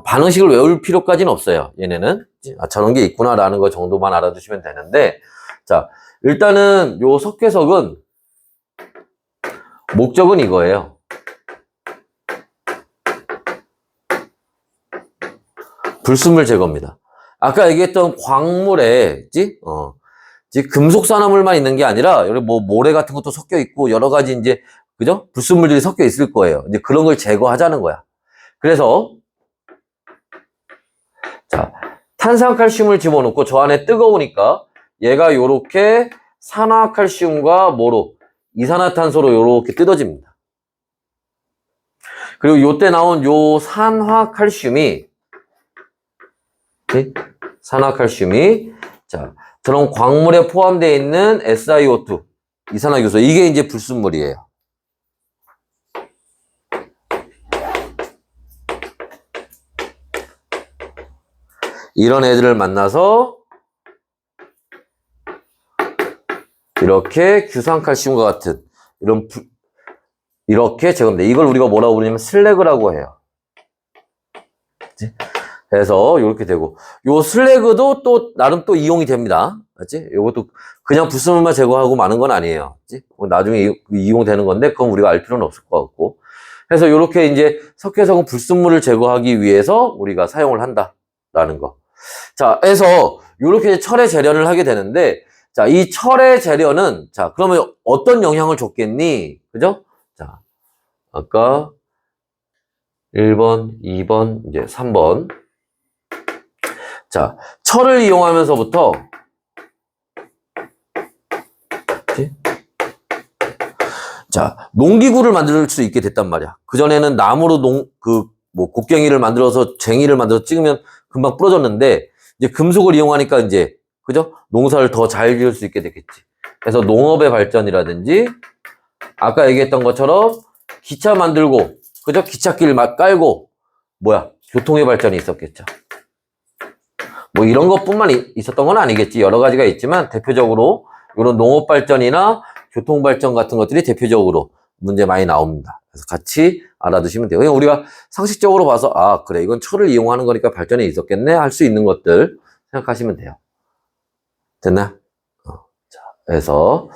반응식을 외울 필요까지는 없어요. 얘네는. 저런 게 있구나라는 거 정도만 알아두시면 되는데, 자, 일단은 요 석회석은, 목적은 이거예요. 불순물 제거입니다. 아까 얘기했던 광물에, 금속 산화물만 있는 게 아니라, 여기 뭐 모래 같은 것도 섞여 있고, 여러 가지 이제, 그죠? 불순물들이 섞여 있을 거예요. 이제 그런 걸 제거하자는 거야. 그래서, 자, 탄산칼슘을 집어넣고 저 안에 뜨거우니까 얘가 요렇게 산화칼슘과 뭐로? 이산화탄소로 요렇게 뜯어집니다. 그리고 요때 나온 요 산화칼슘이, 자, 저런 광물에 포함되어 있는 SiO2, 이산화효소, 이게 이제 불순물이에요. 이런 애들을 만나서 이렇게 규산칼슘과 같은 이렇게 제거합니다. 이걸 우리가 뭐라고 부르냐면 슬래그라고 해요. 그치? 그래서 이렇게 되고, 요 슬래그도 또 나름 또 이용이 됩니다. 맞지? 요것도 그냥 불순물만 제거하고 마는 건 아니에요. 그치? 나중에 이용되는 건데 그건 우리가 알 필요는 없을 것 같고. 그래서 이렇게 이제 석회석은 불순물을 제거하기 위해서 우리가 사용을 한다라는 거. 자, 해서 이렇게 철의 재련을 하게 되는데, 자, 이 철의 재련은, 자, 그러면 어떤 영향을 줬겠니? 그죠? 자, 아까 1번, 2번, 이제 3번. 자, 철을 이용하면서부터, 자, 농기구를 만들 수 있게 됐단 말이야. 그전에는 나무로 곡괭이를 만들어서 쟁이를 만들어서 찍으면 금방 부러졌는데, 이제 금속을 이용하니까 이제, 그죠? 농사를 더 잘 지을 수 있게 됐겠지. 그래서 농업의 발전이라든지, 아까 얘기했던 것처럼 기차 만들고, 그죠? 기찻길 막 깔고, 교통의 발전이 있었겠죠. 뭐 이런 것뿐만 있었던 건 아니겠지. 여러 가지가 있지만, 대표적으로 이런 농업 발전이나 교통 발전 같은 것들이 대표적으로 문제 많이 나옵니다. 그래서 같이 알아두시면 돼요. 그냥 우리가 상식적으로 봐서, 아, 그래, 이건 철을 이용하는 거니까 발전이 있었겠네? 할 수 있는 것들 생각하시면 돼요. 됐나? 자, 그래서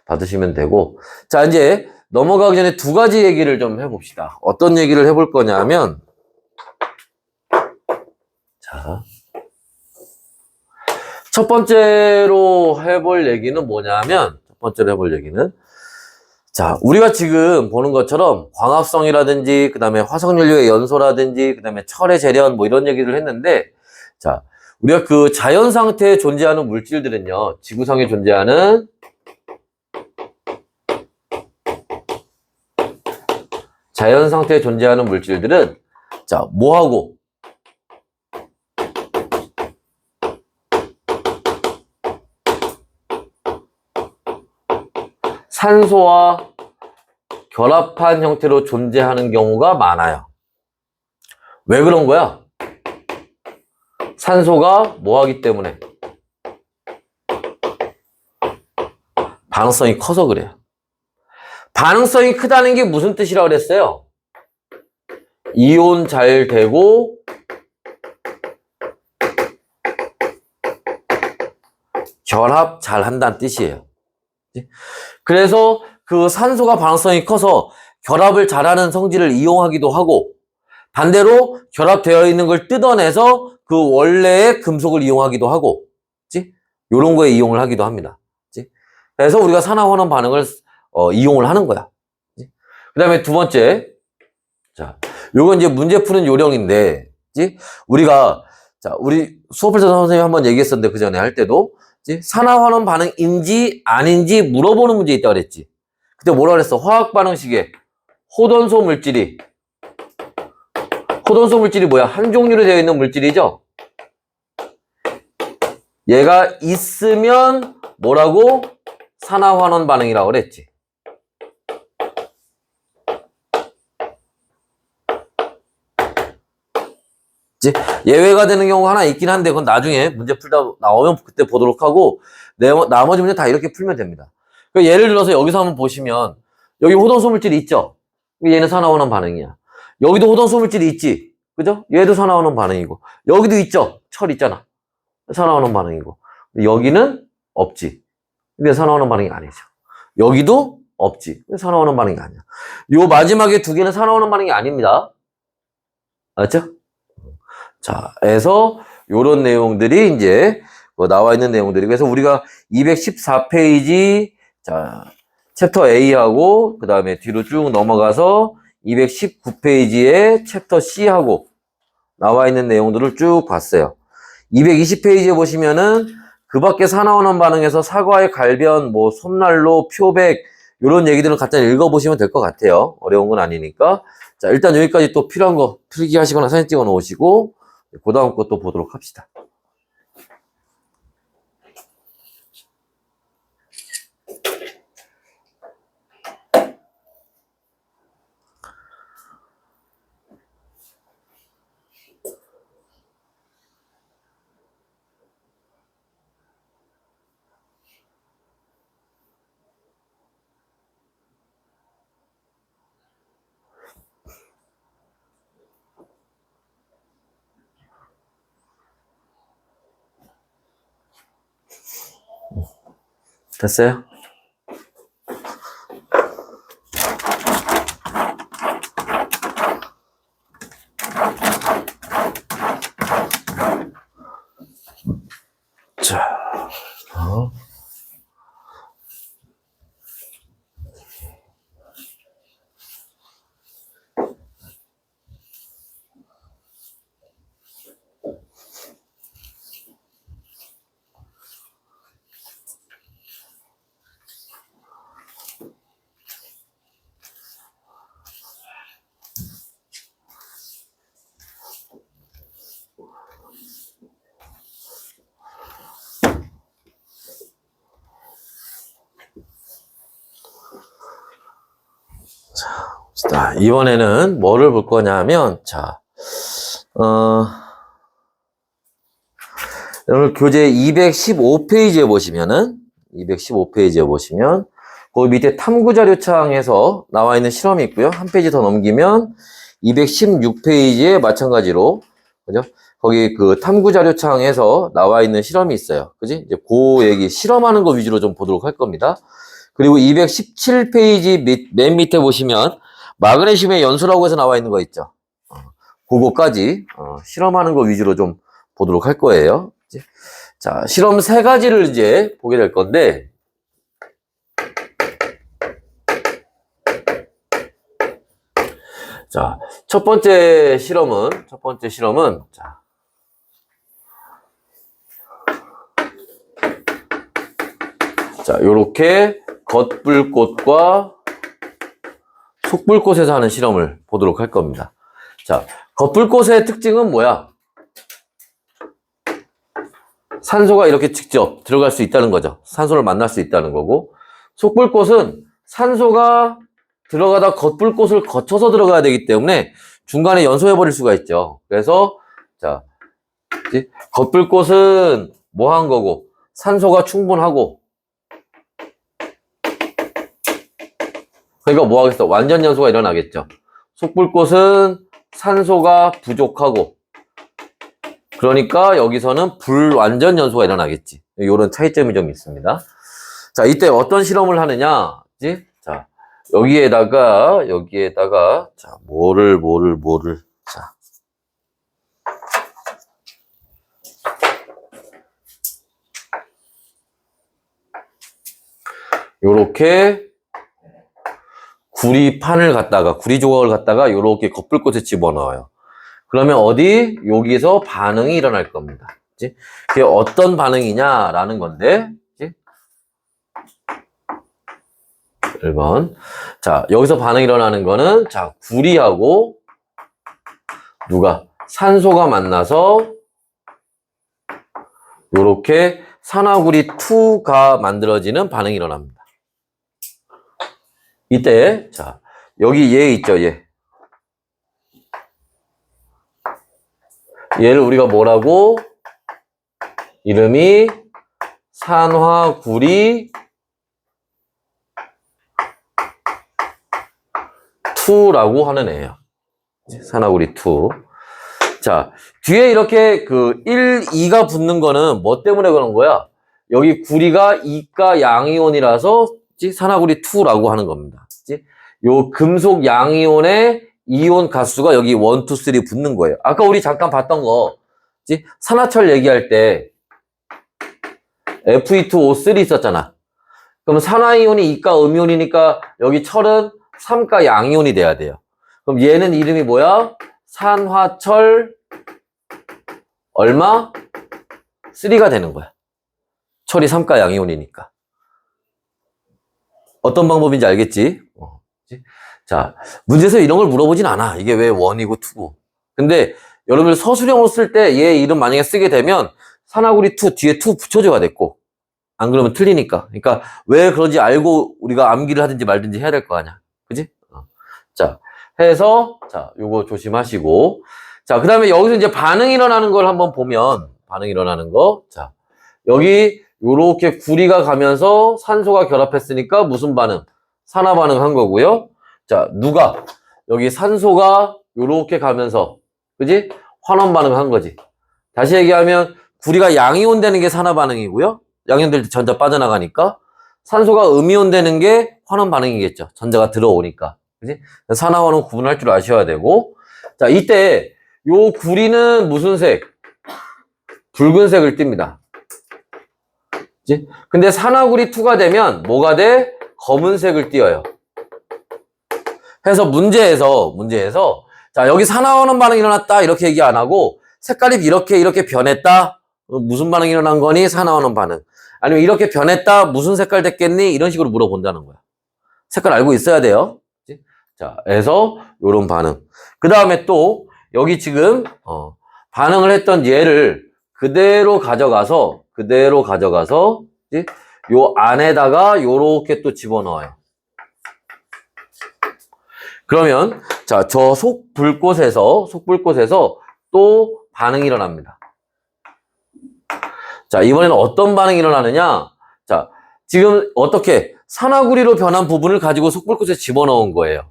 받으시면 되고. 자, 이제 넘어가기 전에 두 가지 얘기를 좀 해봅시다. 어떤 얘기를 해볼 거냐면, 자, 첫 번째로 해볼 얘기는 뭐냐면, 자, 우리가 지금 보는 것처럼 광합성이라든지, 그 다음에 화석연료의 연소라든지, 그 다음에 철의 재련, 뭐 이런 얘기를 했는데, 자, 우리가 그 자연 상태에 존재하는 물질들은요, 지구상에 존재하는 자연 상태에 존재하는 물질들은, 자, 뭐하고? 산소와 결합한 형태로 존재하는 경우가 많아요. 왜 그런 거야? 산소가 뭐 하기 때문에? 반응성이 커서 그래요. 반응성이 크다는 게 무슨 뜻이라고 그랬어요? 이온 잘 되고 결합 잘 한다는 뜻이에요. 그래서 그 산소가 반응성이 커서 결합을 잘하는 성질을 이용하기도 하고, 반대로 결합되어 있는 걸 뜯어내서 그 원래의 금속을 이용하기도 하고, 이런 거에 이용을 하기도 합니다. 그래서 우리가 산화환원 반응을 이용을 하는 거야. 그 다음에 두 번째, 자, 요건 이제 문제 푸는 요령인데, 우리가, 자, 우리 수업을 전 선생님이 한번 얘기했었는데, 그 전에 할 때도, 산화환원 반응인지 아닌지 물어보는 문제 있다고 그랬지. 그때 뭐라 그랬어? 화학 반응식에 호돈소 물질이 뭐야? 한 종류로 되어 있는 물질이죠? 얘가 있으면 뭐라고? 산화환원 반응이라고 그랬지. 예외가 되는 경우가 하나 있긴 한데, 그건 나중에 문제 풀다 나오면 그때 보도록 하고, 나머지 문제 다 이렇게 풀면 됩니다. 예를 들어서 여기서 한번 보시면, 여기 호돈소 물질이 있죠? 얘는 산화환원 반응이야. 여기도 호돈소 물질이 있지? 그죠? 얘도 산화환원 반응이고. 여기도 있죠? 철 있잖아. 산화환원 반응이고. 여기는 없지. 근데 산화환원 반응이 아니죠. 여기도 없지. 근데 산화환원 반응이 아니야. 요 마지막에 두 개는 산화환원 반응이 아닙니다. 알았죠? 자, 그래서 요런 내용들이 이제 나와 있는 내용들이. 그래서 우리가 214페이지, 자, 챕터 A하고, 그 다음에 뒤로 쭉 넘어가서 219페이지에 챕터 C하고 나와 있는 내용들을 쭉 봤어요. 220페이지에 보시면은 그 밖에 산화환원 반응에서 사과의 갈변, 뭐, 손난로, 표백, 요런 얘기들을 갖다 읽어보시면 될 것 같아요. 어려운 건 아니니까. 자, 일단 여기까지 또 필요한 거 필기 하시거나 사진 찍어 놓으시고, 그 다음 것도 보도록 합시다. 됐어요? 자, 자, 이번에는 뭐를 볼 거냐면, 자, 오늘 교재 215페이지에 보시면은, 그 밑에 탐구자료창에서 나와 있는 실험이 있고요. 한 페이지 더 넘기면 216페이지에 마찬가지로, 그죠? 거기 그 탐구자료창에서 나와 있는 실험이 있어요. 그지? 이제 그 얘기, 실험하는 거 위주로 좀 보도록 할 겁니다. 그리고 217페이지 맨 밑에 보시면, 마그네슘의 연소라고 해서 나와 있는 거 있죠? 그거까지, 실험하는 거 위주로 좀 보도록 할 거예요. 자, 실험 세 가지를 이제 보게 될 건데, 자, 첫 번째 실험은, 자, 요렇게 겉불꽃과 속불꽃에서 하는 실험을 보도록 할 겁니다. 자, 겉불꽃의 특징은 뭐야? 산소가 이렇게 직접 들어갈 수 있다는 거죠. 산소를 만날 수 있다는 거고, 속불꽃은 산소가 들어가다 겉불꽃을 거쳐서 들어가야 되기 때문에 중간에 연소해버릴 수가 있죠. 그래서 자, 겉불꽃은 뭐 한 거고 산소가 충분하고, 그러니까 뭐 하겠어? 완전 연소가 일어나겠죠. 속불꽃은 산소가 부족하고, 그러니까 여기서는 불완전 연소가 일어나겠지. 이런 차이점이 좀 있습니다. 자, 이때 어떤 실험을 하느냐? 자, 여기에다가 자, 뭐를 자, 요렇게 구리판을 갖다가, 구리 조각을 갖다가 요렇게 겉불꽃에 집어넣어요. 그러면 어디? 여기서 반응이 일어날 겁니다. 그치? 그게 어떤 반응이냐라는 건데, 그치? 1번. 자, 여기서 반응이 일어나는 거는, 자, 구리하고, 누가? 산소가 만나서, 요렇게 산화구리2가 만들어지는 반응이 일어납니다. 이때, 자, 여기 얘 있죠, 얘. 얘를 우리가 뭐라고? 이름이 산화구리 2라고 하는 애예요. 산화구리 2. 자, 뒤에 이렇게 그 1, 2가 붙는 거는 뭐 때문에 그런 거야? 여기 구리가 이가 양이온이라서 산화구리 2라고 하는 겁니다. 요 금속 양이온의 이온 가수가 여기 1, 2, 3 붙는 거예요. 아까 우리 잠깐 봤던 거, 산화철 얘기할 때 Fe2O3 있었잖아. 그럼 산화이온이 이가 음이온이니까 여기 철은 3가 양이온이 돼야 돼요. 그럼 얘는 이름이 뭐야? 산화철 얼마? 3가 되는 거야. 철이 3가 양이온이니까. 어떤 방법인지 알겠지? 자, 문제에서 이런 걸 물어보진 않아. 이게 왜 1이고 2고. 근데 여러분들 서술형으로 쓸 때 얘 이름 만약에 쓰게 되면 산화구리 2 뒤에 2 붙여줘야 됐고, 안 그러면 틀리니까. 그러니까 왜 그런지 알고 우리가 암기를 하든지 말든지 해야 될 거 아니야. 그지? 자, 해서 자, 요거 조심하시고. 자, 그 다음에 여기서 이제 반응이 일어나는 걸 한번 보면, 반응이 일어나는 거. 자, 여기 요렇게 구리가 가면서 산소가 결합했으니까 무슨 반응? 산화 반응 한 거고요. 자, 누가? 여기 산소가 요렇게 가면서, 그지? 환원 반응 한 거지. 다시 얘기하면, 구리가 양이온 되는 게 산화 반응이고요. 양이온 될 때 전자 빠져나가니까. 산소가 음이온 되는 게 환원 반응이겠죠. 전자가 들어오니까. 그지? 산화 환원 구분할 줄 아셔야 되고. 자, 이때, 요 구리는 무슨 색? 붉은색을 띱니다. 그지? 근데 산화구리 2가 되면 뭐가 돼? 검은색을 띄어요. 해서 문제에서 자, 여기 산화환원 반응이 일어났다 이렇게 얘기 안 하고 색깔이 이렇게 변했다. 무슨 반응이 일어난 거니? 산화환원 반응. 아니면 이렇게 변했다. 무슨 색깔 됐겠니? 이런 식으로 물어본다는 거야. 색깔 알고 있어야 돼요. 그치? 자, 해서 요런 반응. 그 다음에 또 여기 지금 반응을 했던 얘를 그대로 가져가서 그치? 요 안에다가 요렇게 또 집어넣어요. 그러면 자, 저 속불꽃에서 또 반응이 일어납니다. 자, 이번에는 어떤 반응이 일어나느냐? 자, 지금 어떻게 산화구리로 변한 부분을 가지고 속불꽃에 집어넣은 거예요.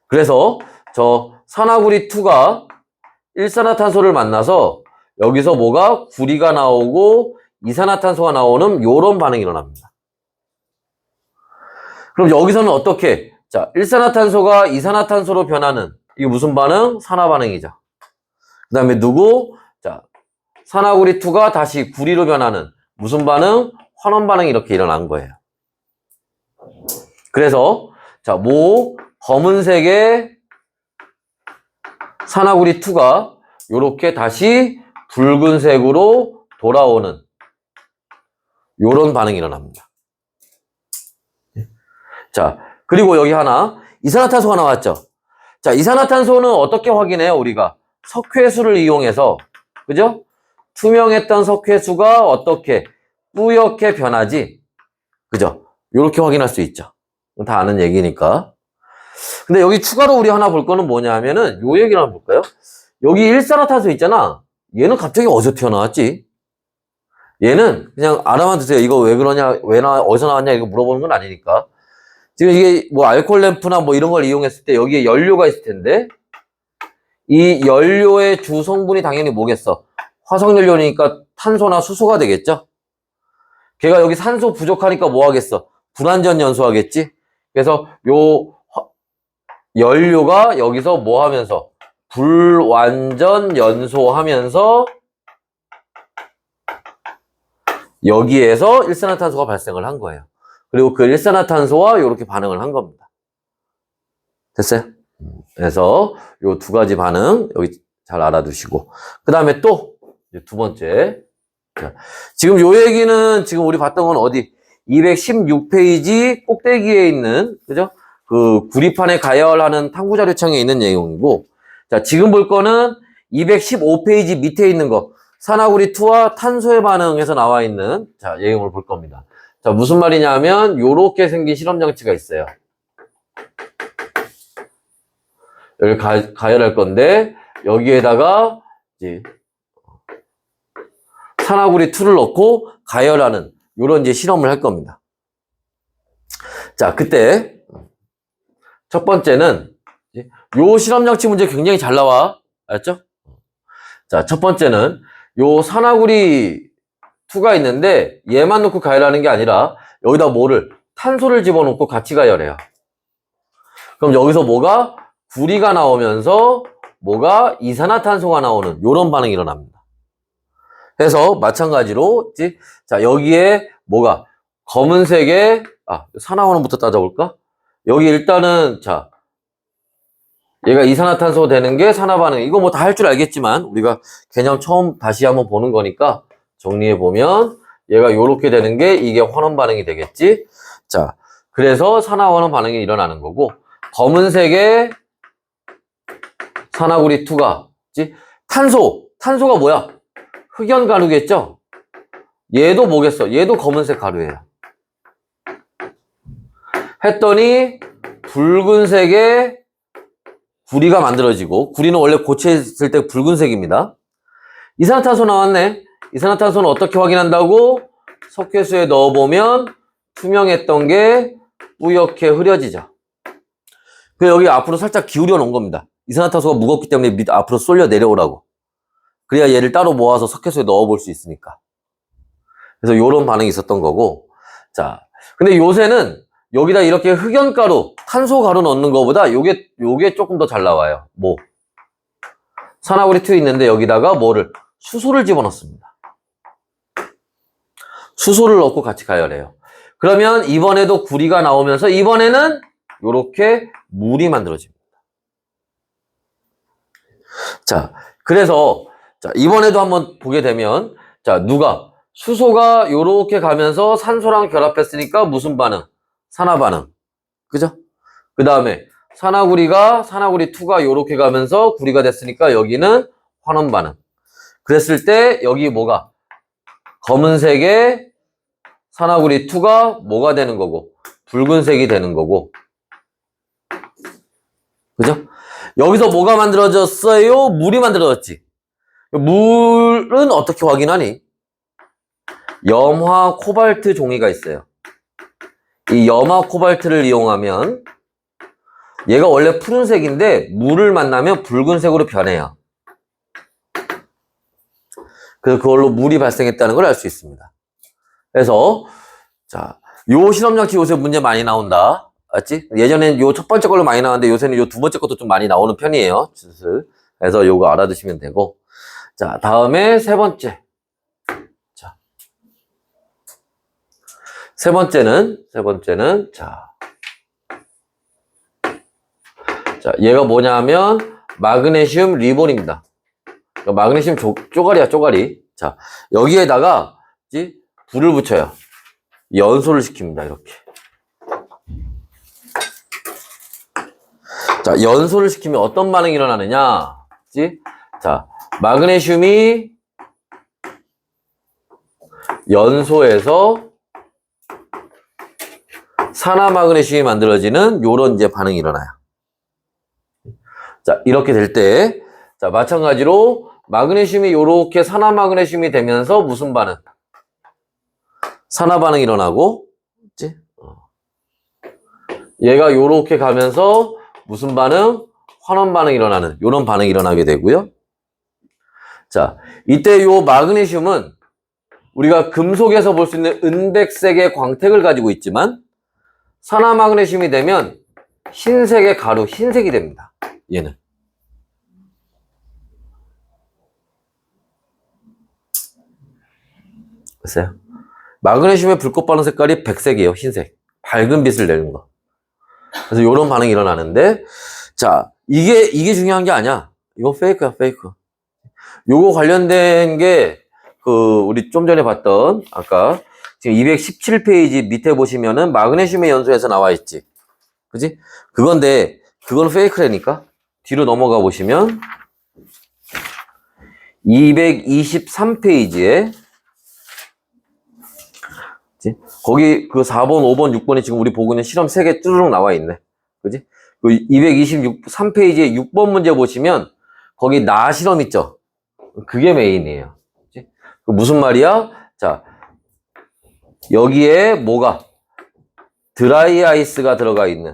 그래서 저 산화구리 2가 일산화탄소를 만나서 여기서 뭐가 구리가 나오고 이산화탄소가 나오는 요런 반응이 일어납니다. 그럼 여기서는 어떻게? 자, 일산화탄소가 이산화탄소로 변하는 이게 무슨 반응? 산화 반응이죠. 그 다음에 누구? 자, 산화구리 2가 다시 구리로 변하는 무슨 반응? 환원 반응이 이렇게 일어난 거예요. 그래서 자, 검은색의 산화구리 2가 이렇게 다시 붉은색으로 돌아오는 요런 반응이 일어납니다. 자, 그리고 여기 하나 이산화탄소가 나왔죠. 자, 이산화탄소는 어떻게 확인해요? 우리가 석회수를 이용해서, 그죠? 투명했던 석회수가 어떻게 뿌옇게 변하지, 그죠? 이렇게 확인할 수 있죠. 다 아는 얘기니까. 근데 여기 추가로 우리 하나 볼 거는 뭐냐 하면은 요 얘기를 한번 볼까요? 여기 일산화탄소 있잖아. 얘는 갑자기 어디서 튀어나왔지? 얘는 그냥 알아만 두세요. 이거 왜 그러냐, 어디서 나왔냐 이거 물어보는 건 아니니까. 지금 이게 뭐 알코올 램프나 뭐 이런 걸 이용했을 때 여기에 연료가 있을 텐데 이 연료의 주 성분이 당연히 뭐겠어? 화석연료니까 탄소나 수소가 되겠죠? 걔가 여기 산소 부족하니까 뭐 하겠어? 불완전 연소하겠지? 그래서 요 연료가 여기서 뭐 하면서 불완전 연소하면서 여기에서 일산화탄소가 발생을 한 거예요. 그리고 그 일산화탄소와 이렇게 반응을 한 겁니다. 됐어요? 그래서 요 두 가지 반응 여기 잘 알아두시고 그 다음에 또 두 번째 자, 지금 요 얘기는 지금 우리 봤던 건 어디 216페이지 꼭대기에 있는 그죠? 그 구리판에 가열하는 탐구자료창에 있는 내용이고 자 지금 볼 거는 215페이지 밑에 있는 거 산화구리2와 탄소의 반응에서 나와 있는 자 내용을 볼 겁니다. 자 무슨 말이냐 하면 요렇게 생긴 실험 장치가 있어요. 여기 가열할 건데 여기에다가 이제 산화구리2를 넣고 가열하는 요런 이제 실험을 할 겁니다. 자 그때 첫 번째는 요 실험 장치 문제 굉장히 잘 나와. 알았죠? 자, 첫 번째는 요 산화구리2가 있는데 얘만 넣고 가열하는 게 아니라 여기다 뭐를 탄소를 집어넣고 같이 가열해요. 그럼 여기서 뭐가 구리가 나오면서 뭐가 이산화탄소가 나오는 요런 반응이 일어납니다. 그래서 마찬가지로 자 여기에 뭐가 검은색의 산화원음부터 따져볼까? 여기 일단은 자 얘가 이산화탄소 되는 게 산화반응. 이거 뭐 다 할 줄 알겠지만 우리가 개념 처음 다시 한번 보는 거니까 정리해 보면 얘가 요렇게 되는 게 이게 환원 반응이 되겠지. 자, 그래서 산화환원 반응이 일어나는 거고 검은색의 산화구리2가 탄소가 뭐야? 흑연 가루겠죠? 얘도 뭐겠어? 얘도 검은색 가루예요. 했더니 붉은색의 구리가 만들어지고 구리는 원래 고체했을 때 붉은색입니다. 이산화탄소 나왔네. 이산화탄소는 어떻게 확인한다고? 석회수에 넣어보면 투명했던 게 뿌옇게 흐려지죠. 그래서 여기 앞으로 살짝 기울여 놓은 겁니다. 이산화탄소가 무겁기 때문에 앞으로 쏠려 내려오라고. 그래야 얘를 따로 모아서 석회수에 넣어볼 수 있으니까. 그래서 이런 반응이 있었던 거고. 자, 근데 요새는 여기다 이렇게 흑연가루, 탄소가루 넣는 거보다 요게 조금 더 잘 나와요. 뭐? 산화구리2 있는데 여기다가 뭐를? 수소를 집어넣습니다. 수소를 넣고 같이 가열해요. 그러면 이번에도 구리가 나오면서 이번에는 요렇게 물이 만들어집니다. 자, 그래서 자, 이번에도 한번 보게 되면 자, 수소가 요렇게 가면서 산소랑 결합했으니까 무슨 반응? 산화 반응. 그죠? 그 다음에 산화구리2가 요렇게 가면서 구리가 됐으니까 여기는 환원 반응. 그랬을 때 여기 뭐가? 검은색의 산화구리2가 뭐가 되는 거고? 붉은색이 되는 거고. 그죠? 여기서 뭐가 만들어졌어요? 물이 만들어졌지. 물은 어떻게 확인하니? 염화 코발트 종이가 있어요. 이 염화 코발트를 이용하면 얘가 원래 푸른색인데 물을 만나면 붉은색으로 변해요. 그래서 그걸로 물이 발생했다는 걸 알 수 있습니다. 그래서 자, 요 실험장치 요새 문제 많이 나온다. 알지? 예전엔 요 첫 번째 걸로 많이 나왔는데 요새는 요 두 번째 것도 좀 많이 나오는 편이에요. 그래서 요거 알아두시면 되고. 자, 다음에 세 번째. 세 번째는 자, 얘가 뭐냐면 마그네슘 리본입니다. 마그네슘 쪼가리야, 쪼가리. 자, 여기에다가 불을 붙여요. 연소를 시킵니다, 이렇게. 자, 연소를 시키면 어떤 반응이 일어나느냐? 자, 마그네슘이 연소해서 산화마그네슘이 만들어지는 요런 이제 반응이 일어나요. 자, 이렇게 될 때, 자, 마찬가지로 마그네슘이 요렇게 산화마그네슘이 되면서 무슨 반응? 산화 반응이 일어나고, 그치? 얘가 요렇게 가면서 무슨 반응? 환원 반응이 일어나는 요런 반응이 일어나게 되고요. 자, 이때 요 마그네슘은 우리가 금속에서 볼 수 있는 은백색의 광택을 가지고 있지만 산화마그네슘이 되면 흰색의 가루, 흰색이 됩니다. 얘는. 됐어요? 마그네슘의 불꽃 반응 색깔이 백색이에요. 흰색. 밝은 빛을 내는 거. 그래서 요런 반응이 일어나는데, 자, 이게 중요한 게 아니야. 이거 페이크야, 페이크. 요거 관련된 게, 우리 좀 전에 봤던, 아까, 지금 217페이지 밑에 보시면은 마그네슘의 연소에서 나와 있지. 그지? 그건데, 그건 페이크라니까? 뒤로 넘어가 보시면, 223페이지에, 거기 그 4번, 5번, 6번이 지금 우리 보고 있는 실험 3개 쭈르륵 나와 있네. 그지? 그 223페이지에 6번 문제 보시면, 거기 나 실험 있죠? 그게 메인이에요. 그치? 그 무슨 말이야? 자, 여기에 뭐가? 드라이 아이스가 들어가 있는.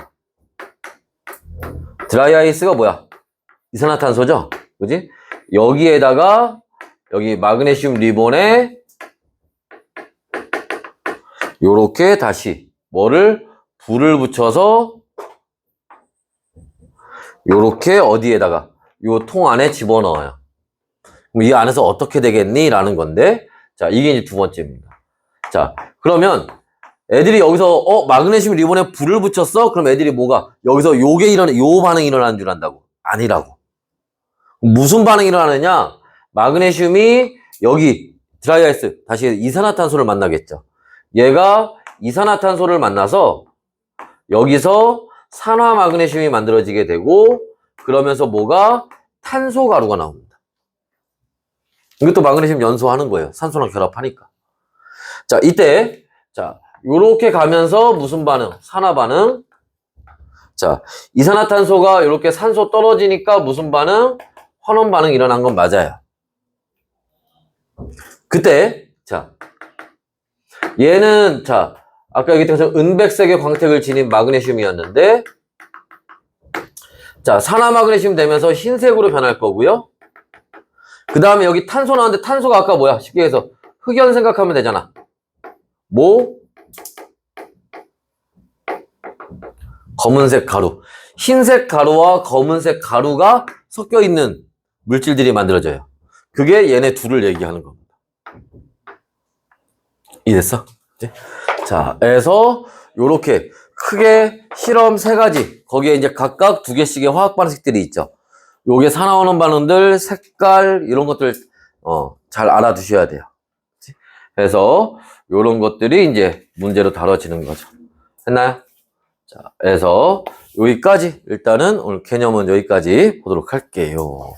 드라이 아이스가 뭐야? 이산화탄소죠? 그지? 여기에다가, 여기 마그네슘 리본에, 요렇게 다시, 뭐를? 불을 붙여서, 요렇게 어디에다가, 요 통 안에 집어넣어요. 그럼 이 안에서 어떻게 되겠니? 라는 건데, 자, 이게 이제 두 번째입니다. 자, 그러면 애들이 여기서, 마그네슘 리본에 불을 붙였어? 그럼 애들이 뭐가, 여기서 요 반응이 일어나는 줄 안다고. 아니라고. 무슨 반응이 일어나느냐? 마그네슘이 여기, 드라이아이스, 다시 이산화탄소를 만나겠죠. 얘가 이산화탄소를 만나서 여기서 산화 마그네슘이 만들어지게 되고 그러면서 뭐가? 탄소 가루가 나옵니다. 이것도 마그네슘 연소하는 거예요. 산소랑 결합하니까. 자, 이때 자, 요렇게 가면서 무슨 반응? 산화 반응. 자, 이산화탄소가 요렇게 산소 떨어지니까 무슨 반응? 환원 반응 일어난 건 맞아요. 그때 자, 얘는 자, 아까 얘기했던 것처럼 은백색의 광택을 지닌 마그네슘이었는데 자, 산화마그네슘 되면서 흰색으로 변할 거고요. 그 다음에 여기 탄소 나왔는데 탄소가 아까 뭐야? 쉽게 해서 흑연 생각하면 되잖아. 뭐? 검은색 가루. 흰색 가루와 검은색 가루가 섞여 있는 물질들이 만들어져요. 그게 얘네 둘을 얘기하는 겁니다. 이해됐어? 자, 그래서 요렇게 크게 실험 3가지 거기에 이제 각각 2개씩의 화학 반응식들이 있죠. 요게 산화원원 반응들, 색깔 이런 것들 잘 알아두셔야 돼요. 그래서 요런 것들이 이제 문제로 다뤄지는 거죠. 했나요? 자, 그래서 여기까지 일단은 오늘 개념은 여기까지 보도록 할게요.